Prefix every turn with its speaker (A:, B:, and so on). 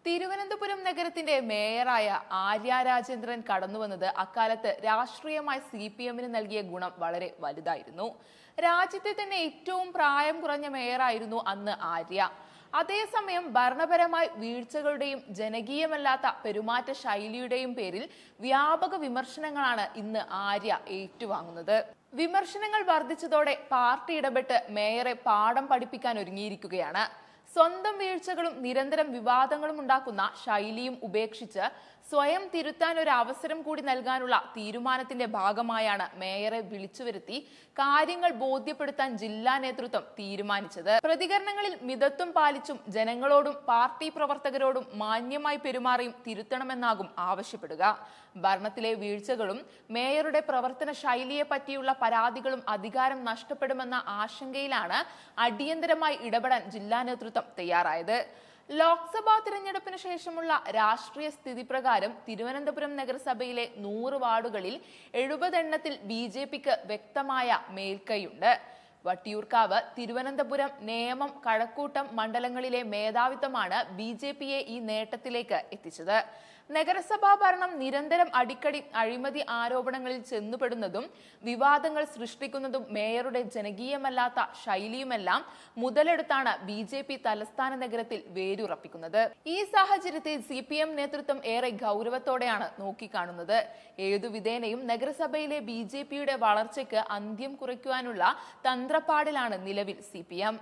A: തിരുവനന്തപുരം നഗരത്തിന്റെ മേയറായ ആര്യ രാജേന്ദ്രൻ കടന്നുവന്നത് അക്കാലത്ത് രാഷ്ട്രീയമായി CPM-ന് നൽകിയ ഗുണം വളരെ വലുതായിരുന്നു. രാജ്യത്തെ തന്നെ ഏറ്റവും പ്രായം കുറഞ്ഞ മേയറായിരുന്നു അന്ന് ആര്യ. അതേസമയം ഭരണപരമായ വീഴ്ചകളുടെയും ജനകീയമല്ലാത്ത പെരുമാറ്റ ശൈലിയുടെയും പേരിൽ വ്യാപക വിമർശനങ്ങളാണ് ഇന്ന് ആര്യ ഏറ്റുവാങ്ങുന്നത്. വിമർശനങ്ങൾ വർദ്ധിച്ചതോടെ പാർട്ടി ഇടപെട്ട് മേയറെ പാഠം പഠിപ്പിക്കാൻ ഒരുങ്ങിയിരിക്കുകയാണ്. സ്വന്തം വീഴ്ചകളും നിരന്തരം വിവാദങ്ങളും ഉണ്ടാക്കുന്ന ശൈലിയും ഉപേക്ഷിച്ച് സ്വയം തിരുത്താൻ ഒരു അവസരം കൂടി നൽകാനുള്ള തീരുമാനത്തിന്റെ ഭാഗമായാണ് മേയറെ വിളിച്ചുവരുത്തി കാര്യങ്ങൾ ബോധ്യപ്പെടുത്താൻ ജില്ലാ നേതൃത്വം തീരുമാനിച്ചത്. പ്രതികരണങ്ങളിൽ മിതത്വം പാലിച്ചും ജനങ്ങളോടും പാർട്ടി പ്രവർത്തകരോടും മാന്യമായി പെരുമാറിയും തിരുത്തണമെന്നാകും ആവശ്യപ്പെടുക. ഭരണത്തിലെ വീഴ്ചകളും മേയറുടെ പ്രവർത്തന ശൈലിയെ പറ്റിയുള്ള പരാതികളും അധികാരം നഷ്ടപ്പെടുമെന്ന ആശങ്കയിലാണ് അടിയന്തരമായി ഇടപെടാൻ ജില്ലാ നേതൃത്വം തയ്യാറായത്. ലോക്സഭാ തിരഞ്ഞെടുപ്പിന് ശേഷമുള്ള രാഷ്ട്രീയ സ്ഥിതി പ്രകാരം തിരുവനന്തപുരം നഗരസഭയിലെ 100 വാർഡുകളിൽ 70 എണ്ണത്തിൽ BJPക്ക് വ്യക്തമായ മേൽക്കൈയുണ്ട്. വട്ടിയൂർക്കാവ്, തിരുവനന്തപുരം, നേമം, കഴക്കൂട്ടം മണ്ഡലങ്ങളിലെ മേധാവിത്വമാണ് BJPയെ ഈ നേട്ടത്തിലേക്ക് എത്തിച്ചത്. നഗരസഭാ ഭരണം നിരന്തരം അടിക്കടി അഴിമതി ആരോപണങ്ങളിൽ ചെന്നുപെടുന്നതും വിവാദങ്ങൾ സൃഷ്ടിക്കുന്നതും മേയറുടെ ജനകീയമല്ലാത്ത ശൈലിയുമെല്ലാം മുതലെടുത്താണ് BJP തലസ്ഥാന നഗരത്തിൽ വേരുറപ്പിക്കുന്നത്. ഈ സാഹചര്യത്തെ CPM നേതൃത്വം ഏറെ ഗൗരവത്തോടെയാണ് നോക്കിക്കാണുന്നത്. ഏതു വിധേനയും നഗരസഭയിലെ BJPയുടെ വളർച്ചയ്ക്ക് അന്ത്യം കുറിക്കുവാനുള്ള തന്ത്രപ്പാടിലാണ് നിലവിൽ CPM.